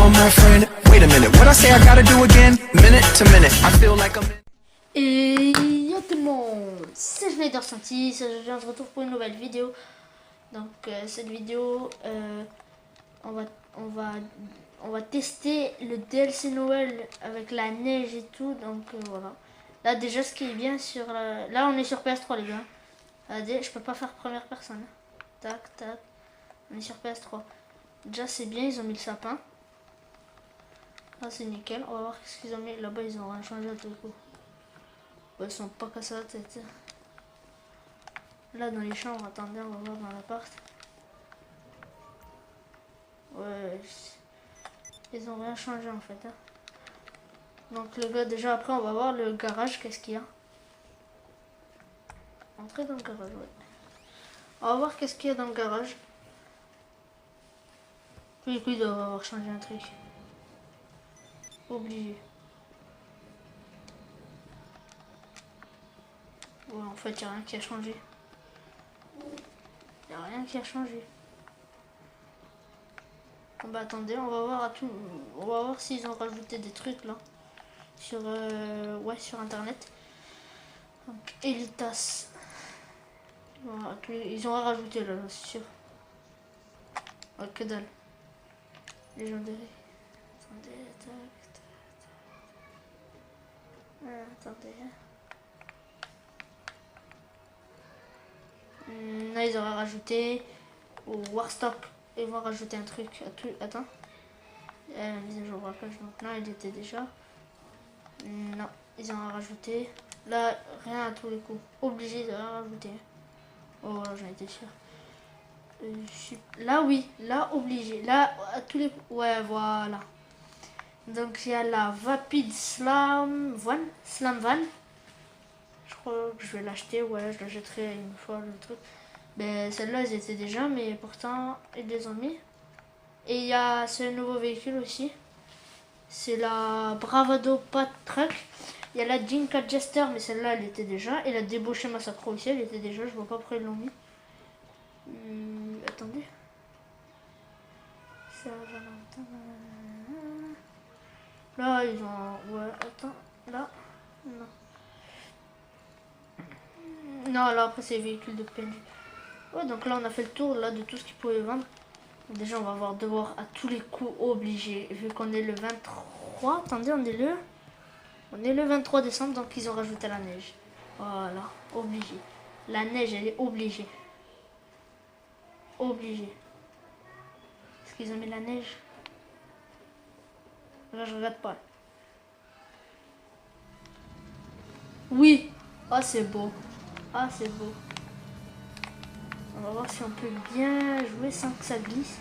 on, my friend. Wait a minute, what I say I gotta do again? Minute to minute, I feel like I'm in. Et yo tout le monde, c'est Schneider Santi, je viens de retour pour une nouvelle vidéo. Donc cette vidéo, on va tester le DLC Noël avec la neige et tout. Donc voilà. Là déjà ce qui est bien sur... là on est sur PS3 les gars. Regardez, je peux pas faire première personne. Tac, tac. On est sur PS3. Déjà c'est bien, ils ont mis le sapin. Là c'est nickel. On va voir ce qu'ils ont mis. Là-bas ils ont rien changé à tout le coup. Ouais, ils sont pas cassés la tête. Là dans les chambres, attendez, on va voir dans l'appart. Ouais, ils ont rien changé en fait. Donc le gars, déjà après on va voir le garage, qu'est-ce qu'il y a. Entrer dans le garage, ouais. On va voir qu'est-ce qu'il y a dans le garage. Puis il doit avoir changé un truc. Obligé. Ouais, en fait, il n'y a rien qui a changé. Il n'y a rien qui a changé. Bon, bah attendez, on va voir on va voir s'ils ont rajouté des trucs là. Sur ouais, sur internet. Donc Elitas. Voilà, ils ont rajouté là, c'est sûr. Oh, que dalle. Légendaire. Attendez, tac, tac. Attendez. Là ils auraient rajouté au Warstock. Ils vont rajouter un truc à tout. Attends. Mise à jour braquage. Donc là il était déjà. Non, ils ont rajouté. Là rien à tous les coups. Obligé de rajouter. Oh voilà, j'en étais sûr. Là oui, là obligé. Là à tous les coups. Ouais voilà. Donc il y a la Vapid Slam Van. Slam Van. Je crois que je vais l'acheter. Ouais, je l'achèterai une fois le truc. Ben, celles-là, elles étaient déjà, mais pourtant, ils les ont mis. Et il y a ce nouveau véhicule aussi. C'est la Bravado Pat Truck. Il y a la Jinka Jester, mais celle-là, elle était déjà. Et la Débauché Massacre aussi, elle était déjà. Je vois pas pourquoi ils l'ont mis. Attendez. Ça va là, ils ont... Ouais, attends. Là. Non. Non, là, après, c'est les véhicules de PNJ. Ouais, donc là on a fait le tour là de tout ce qu'ils pouvaient vendre. Déjà on va voir devoir à tous les coups obligé. Vu qu'on est le 23. Attendez, on est le 23 décembre, donc ils ont rajouté la neige. Voilà, obligé. La neige elle est obligée. Obligée. Est-ce qu'ils ont mis la neige? Là je regarde pas. Oui. Ah c'est beau. Ah c'est beau. On va voir si on peut bien jouer sans que ça glisse.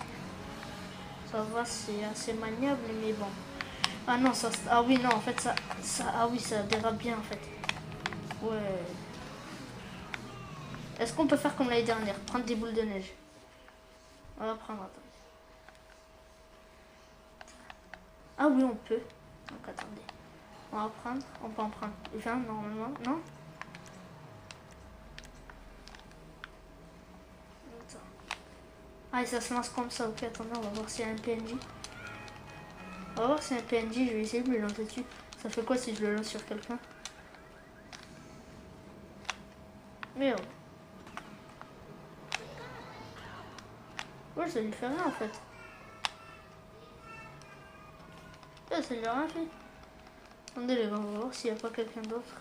Ça va, c'est assez maniable, mais bon. Ah non, ça... Ah oui, non, en fait, ça... Ah oui, ça dérape bien, en fait. Ouais. Est-ce qu'on peut faire comme l'année dernière? Prendre des boules de neige. On va prendre, attendez. Ah oui, on peut. Donc, attendez. On va prendre... On peut en prendre 20, normalement, non? Ah, et ça se lance comme ça. Ok, attendez, on va voir s'il y a un PNJ. On va voir si c'est un PNJ. Je vais essayer de me lancer dessus. Ça fait quoi si je le lance sur quelqu'un? Merde. Ouais, ça lui fait rien en fait. Ouais, ça lui a rien fait. Attendez les gars, on va voir s'il n'y a pas quelqu'un d'autre.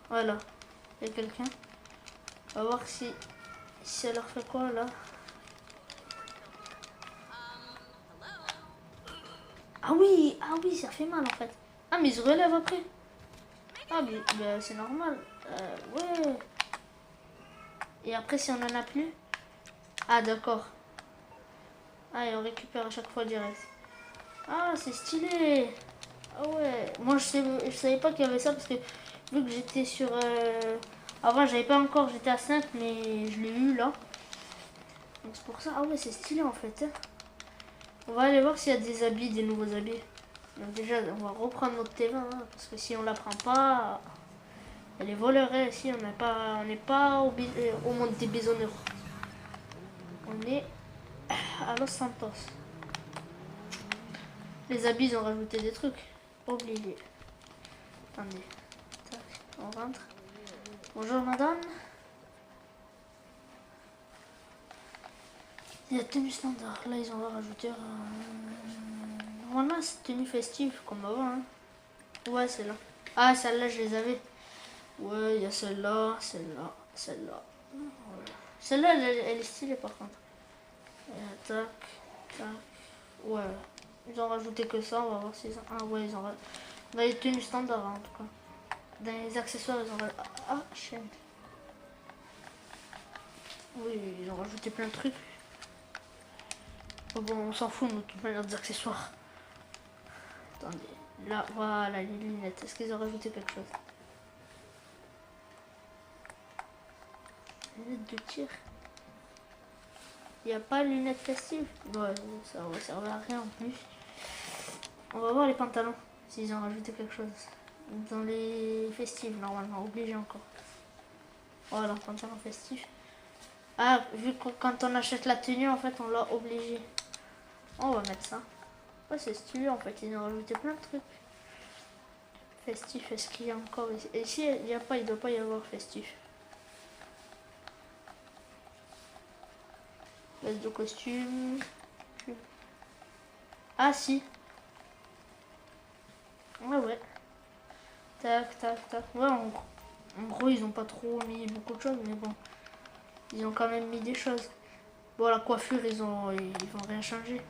Voilà. Il y a quelqu'un. On va voir si ça leur fait quoi là. Ah oui, ça fait mal en fait. Ah mais ils se relèvent après. Ah mais bah, c'est normal. Ouais. Et après si on en a plus. Ah d'accord. Ah et on récupère à chaque fois direct. Ah c'est stylé. Ah ouais. Moi je savais pas qu'il y avait ça parce que vu que j'étais sur... Avant j'avais pas encore, j'étais à 5 mais je l'ai eu là. Donc c'est pour ça. Ah ouais c'est stylé en fait. Hein. On va aller voir s'il y a des habits, des nouveaux habits. Donc déjà, on va reprendre notre T20, hein, parce que si on la prend pas, elle est volerait ici, on n'est pas au monde des bisonneaux. On est à Los Santos. Les habits, ils ont rajouté des trucs. Obligé. Attendez. Tac, on rentre. Bonjour madame. Il y a tenue standard. Là, ils ont rajouté... Normalement, c'est tenue festive, comme avant. Hein. Ouais, celle-là. Ah, celle-là, je les avais. Ouais, il y a celle-là, celle-là, celle-là. Voilà. Celle-là, elle est stylée, par contre. Tac, tac. Ouais. Ils ont rajouté que ça, on va voir s'ils ont... Ah ouais, ils ont rajouté... Dans les tenues standards, en tout cas. Dans les accessoires, ils ont rajouté... Ah, chaîne. Oui, ils ont rajouté plein de trucs. Oh bon, on s'en fout, nous, de toute manière, des accessoires. Attendez. Là, voilà, les lunettes. Est-ce qu'ils ont rajouté quelque chose? Lunettes de tir. Il n'y a pas de lunettes festives? Ouais, ça va servir à rien en plus. On va voir les pantalons, s'ils ont rajouté quelque chose. Dans les festives, normalement, obligé encore. Voilà, pantalon festif. Ah, vu que quand on achète la tenue, en fait, on l'a obligé. On va mettre ça. Ouais, c'est stylé, en fait, ils ont rajouté plein de trucs. Festif, est-ce qu'il y a encore ici? Et ici, il n'y a pas, il ne doit pas y avoir festif. Veste de costume. Ah si. Ouais. Tac, tac, tac. Ouais, en gros, ils ont pas trop mis beaucoup de choses, mais bon. Ils ont quand même mis des choses. Bon, la coiffure, ils vont rien changer.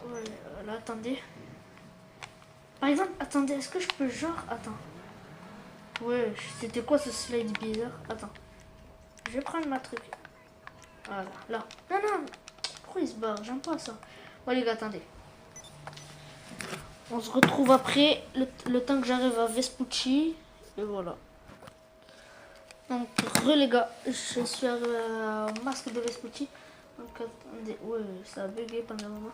Ouais, là, attendez. Par exemple, attendez, est-ce que je peux genre... Attends. Ouais, c'était quoi ce slide bizarre? Attends. Je vais prendre ma truc. Voilà, là. Non. Pourquoi il se barre? J'aime pas ça. Bon, les gars, attendez. On se retrouve après, le temps que j'arrive à Vespucci. Et voilà. Donc, les gars, je suis arrivé au masque de Vespucci. Donc, attendez. Ouais, ça a bugué pendant un moment.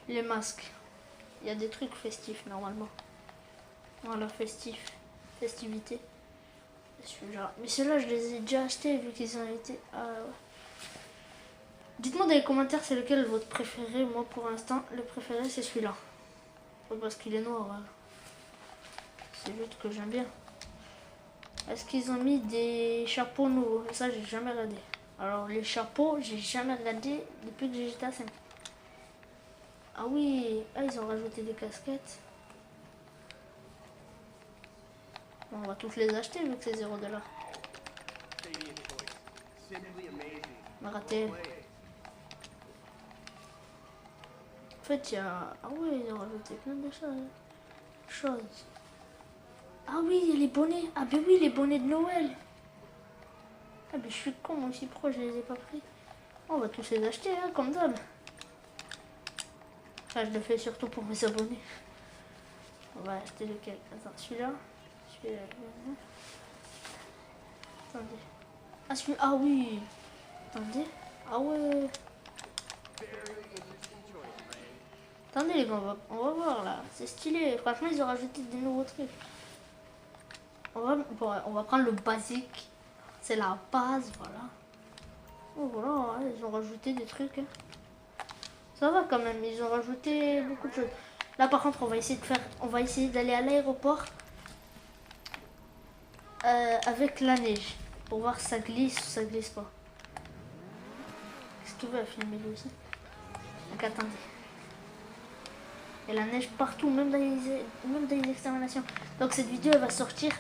Les masques. Il y a des trucs festifs, normalement. Voilà, festivité. Mais ceux-là, je les ai déjà achetés vu qu'ils ont été... Ah, ouais. Dites-moi dans les commentaires c'est lequel votre préféré. Moi pour l'instant le préféré c'est celui-là. Parce qu'il est noir. Hein. C'est juste que j'aime bien. Est-ce qu'ils ont mis des chapeaux nouveaux? Ça j'ai jamais regardé. Alors les chapeaux j'ai jamais regardé depuis que j'ai GTA 5. Ah oui, ah, ils ont rajouté des casquettes. Bon, on va tous les acheter vu que c'est 0 $. On a raté. En fait, il y a... Ah ouais, ils ont rajouté plein de choses. Ah oui, il y a les bonnets. Ah ben oui, les bonnets de Noël. Ah ben je suis con, moi aussi, pourquoi je les ai pas pris? On va tous les acheter, hein, comme d'hab. Ah, je le fais surtout pour mes abonnés. On va acheter lequel? Attends, celui-là. Attendez. Ah, celui-là. Ah oui. Attendez. Ah ouais. Attendez les gars, on va voir là. C'est stylé. Franchement, ils ont rajouté des nouveaux trucs. On va prendre le basique. C'est la base, voilà. Oh, voilà, hein, ils ont rajouté des trucs. Hein. Ça va quand même, ils ont rajouté beaucoup de choses. Là par contre, on va essayer d'aller à l'aéroport avec la neige. Pour voir si ça glisse ou ça glisse pas. Qu'est-ce que tu veux à filmer lui aussi? Donc attendez. Et la neige partout, même dans les exterminations. Donc cette vidéo elle va sortir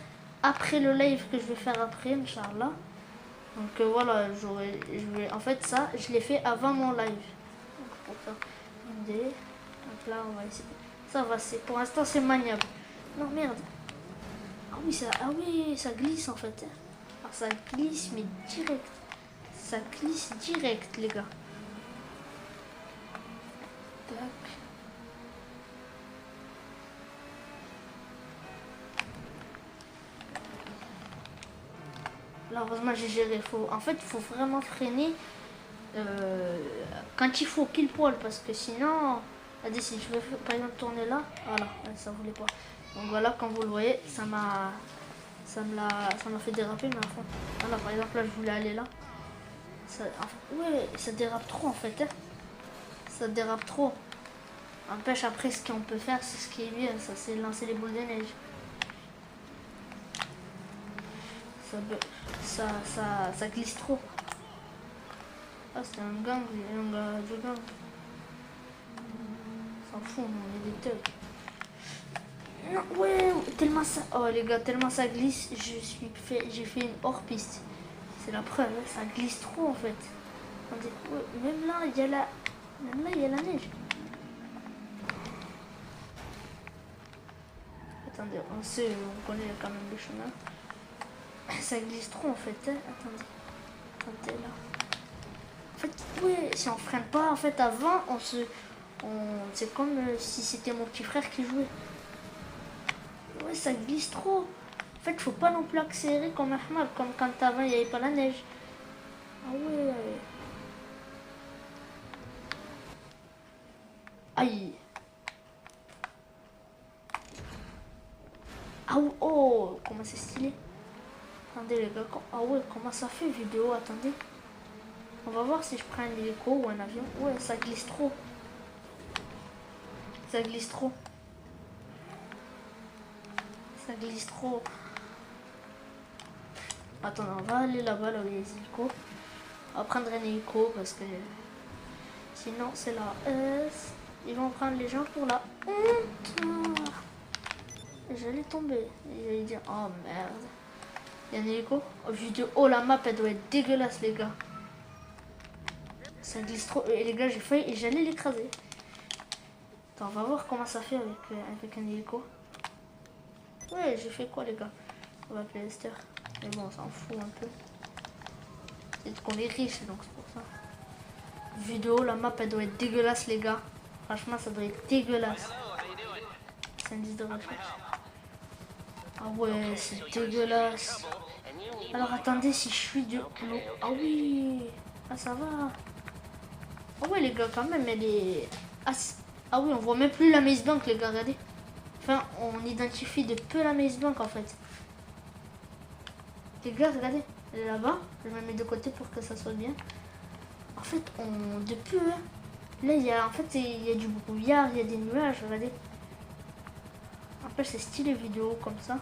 après le live que je vais faire après, Inch'Allah. Donc voilà, en fait ça, je l'ai fait avant mon live. Donc pour ça, donc là on va essayer. Ça va, pour l'instant c'est maniable. Non merde. Ah oui, ça glisse en fait. Alors ça glisse mais direct. Ça glisse direct les gars. Tac. Là, heureusement, j'ai géré. En fait, il faut vraiment freiner quand il faut qu'il poil. Parce que sinon, regardez, si je veux par exemple tourner là, voilà, ça voulait pas. Donc voilà, comme vous le voyez, ça m'a fait déraper, mais en fait, voilà, par exemple, là, je voulais aller là. Ouais, ça dérape trop en fait. Hein. Ça dérape trop. N'empêche, après, ce qu'on peut faire, c'est ce qui est bien, ça, c'est lancer les boules de neige. Ça glisse trop. Ah, c'était un gang, un gars de gang. S'en fout, on est des thugs. Non, ouais, tellement ça. Oh les gars, tellement ça glisse, j'ai fait une hors-piste. C'est la preuve, hein, ça glisse trop en fait. Ouais, même là, il y a la neige. Attendez, on connaît quand même le chemin. Ça glisse trop en fait, hein. Attendez là. En fait, ouais, si on freine pas, en fait, avant, c'est comme si c'était mon petit frère qui jouait. Ouais, ça glisse trop. En fait, faut pas non plus accélérer comme Ahmad, comme quand avant il n'y avait pas la neige. Ah ouais. Aïe. Ah oh, comment c'est stylé. Attendez les gars, ah ouais, comment ça fait vidéo, attendez. On va voir si je prends un hélico ou un avion. Ouais, ça glisse trop. Ça glisse trop. Ça glisse trop. Attends, on va aller là-bas, là où il y a les hélicos. On va prendre un hélico parce que sinon c'est la S. Ils vont prendre les gens pour la honte. J'allais tomber. J'allais dire, oh merde. Il y a un hélico. Oh, vidéo. Oh, la map, elle doit être dégueulasse, les gars. Ça glisse trop. Et les gars, j'ai failli et j'allais l'écraser. Attends, on va voir comment ça fait avec un hélico. Ouais, j'ai fait quoi, les gars? On va appeler Esther. Mais bon, on s'en fout un peu. C'est qu'on est riche, donc c'est pour ça. Vidéo, la map, elle doit être dégueulasse, les gars. Franchement, ça doit être dégueulasse. C'est indice de recherche. Ah ouais, c'est dégueulasse. Alors attendez, si je suis de l'eau. Ah oui. Ah ça va. Ah ouais les gars, quand même, elle est... Ah oui, on voit même plus la Maze Bank, les gars, regardez. Enfin, on identifie de peu la Maze Bank, en fait. Les gars, regardez. Elle est là-bas. Je me mets de côté pour que ça soit bien. En fait, de peu, hein. Là, il y a du brouillard, il y a des nuages, regardez. Après, c'est stylé vidéo comme ça.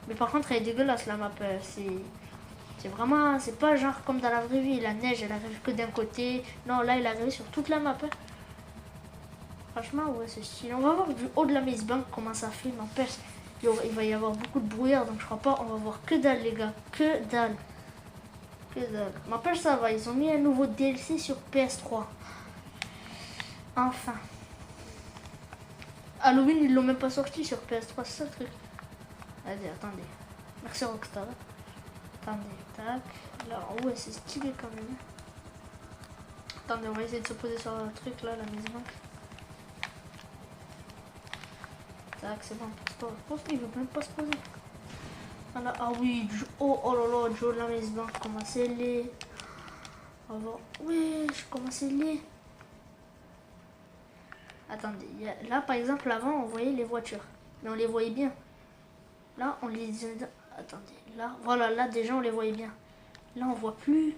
Mais par contre, elle est dégueulasse, la map. C'est vraiment... C'est pas genre comme dans la vraie vie. La neige, elle arrive que d'un côté. Non, là, elle arrive sur toute la map. Hein. Franchement, ouais, c'est stylé. On va voir du haut de la Maze Bank comment ça fait. N'empêche, il va y avoir beaucoup de brouillard. Donc, je crois pas. On va voir que dalle, les gars. Que dalle. Que dalle. N'empêche, ça va. Ils ont mis un nouveau DLC sur PS3. Enfin. Halloween, ils l'ont même pas sorti sur PS3. C'est ça le truc. Allez, attendez. Merci Rockstar. Attendez, tac. Là, ouais, c'est stylé quand même. Attendez, on va essayer de se poser sur le truc là, la Maze Bank. Tac, c'est bon, pose-toi. Je pense qu'il veut même pas se poser. Voilà. Ah oui, oh là là, Joe, la Maze Bank, comment c'est laid. On va voir. Ouais, comment c'est laid. Attendez, là par exemple, avant on voyait les voitures. Mais on les voyait bien. Là, on les... Attendez, là, voilà, là déjà on les voyait bien. Là, on voit plus.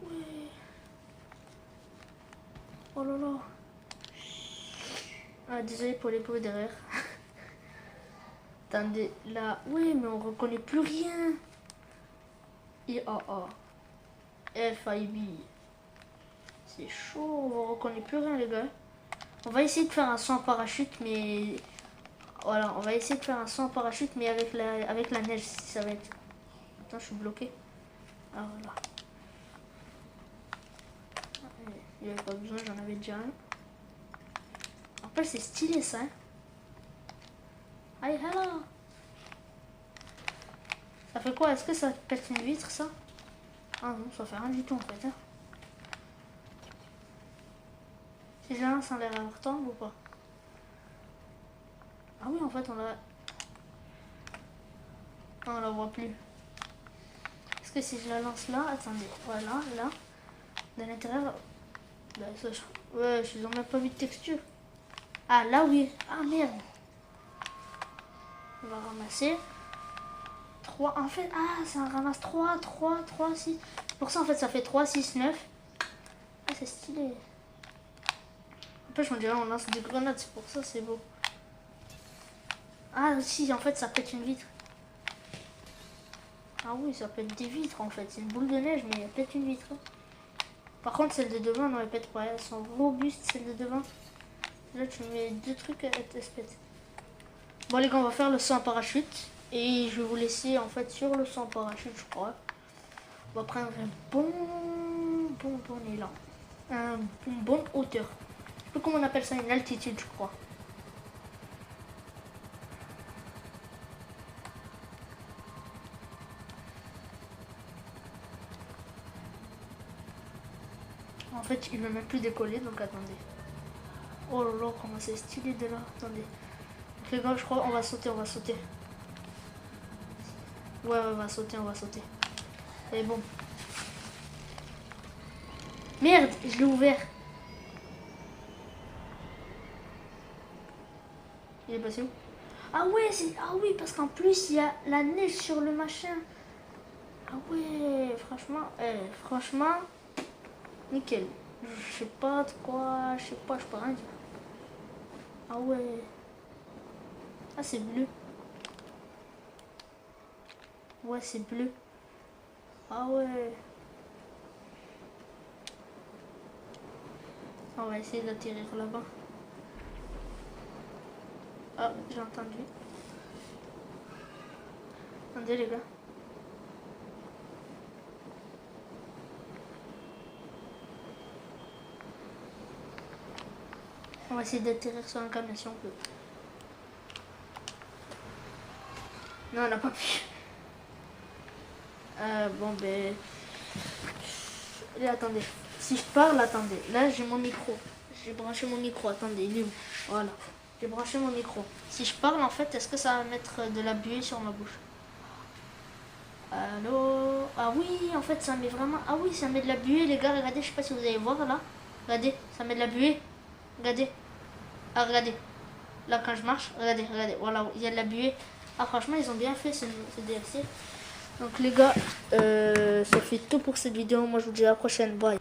Ouais. Oh là là. Ah, désolé pour les pots derrière. Attendez, là, oui, mais on reconnaît plus rien. IAA. FIB. C'est chaud, on reconnaît plus rien, les gars. On va essayer de faire un saut en parachute, mais... Voilà, on va essayer de faire un saut en parachute, mais avec la neige, si ça va être... Attends, je suis bloqué. Ah, voilà. Il n'y avait pas besoin, j'en avais déjà un. Après, c'est stylé, ça. Hein. Aïe, hello. Ça fait quoi? Est-ce que ça pète une vitre, ça? Ah non, ça fait rien du tout, en fait. Hein. Si je la lance en l'air, elle retombe ou pas? Ah oui, en fait, on la... Non, on la voit plus. Est-ce que si je la lance là... Attendez, voilà, là. De l'intérieur... Bah, ça, ouais, ils ont même pas mis de texture. Ah, là, oui. Ah, merde. On va ramasser. 3, en fait... Ah, ça ramasse 3, 6. Pour ça, en fait, ça fait 3, 6, 9. Ah, c'est stylé. Après, on dirait on lance des grenades, c'est pour ça, c'est beau. Ah si, en fait, ça pète une vitre. Ah oui, ça pète des vitres, en fait. C'est une boule de neige, mais elle pète une vitre. Par contre, celle de devant, non, elle pète pas. Elles sont robustes, celles de devant. Là, tu mets 2 trucs, elle se pète. Bon, les gars, on va faire le saut en parachute. Et je vais vous laisser, en fait, sur le saut en parachute, je crois. On va prendre un bon élan. Une bonne hauteur. Je sais pas comment on appelle ça, une altitude, je crois. En fait, il ne veut même plus décoller, donc attendez. Oh là là, comment c'est stylé de là. Attendez. Donc les gars, je crois on va sauter, on va sauter. Ouais, on va sauter, on va sauter. Et bon. Merde, je l'ai ouvert. Il est passé où? Ah ouais, ah oui, parce qu'en plus, il y a la neige sur le machin. Ah ouais, franchement, nickel. Je sais pas de quoi, je peux rien dire. Ah ouais. Ah, c'est bleu. Ouais, c'est bleu. Ah ouais. On va essayer d'atterrir là-bas. Ah, j'ai entendu. Attendez les gars. On va essayer d'atterrir sur un camion si on peut. Non, on n'a pas pu. Bon, ben... Et attendez. Si je parle, attendez. Là, j'ai mon micro. J'ai branché mon micro. Attendez, il est où? Voilà. J'ai branché mon micro. Si je parle, en fait, est-ce que ça va mettre de la buée sur ma bouche? Allô? Ah oui, en fait, ça met vraiment... Ah oui, ça met de la buée, les gars. Regardez, je sais pas si vous allez voir, là. Regardez, ça met de la buée. Regardez. Ah, regardez. Là, quand je marche, regardez. Voilà, il y a de la buée. Ah, franchement, ils ont bien fait ce DLC. Donc, les gars, ça fait tout pour cette vidéo. Moi, je vous dis à la prochaine. Bye.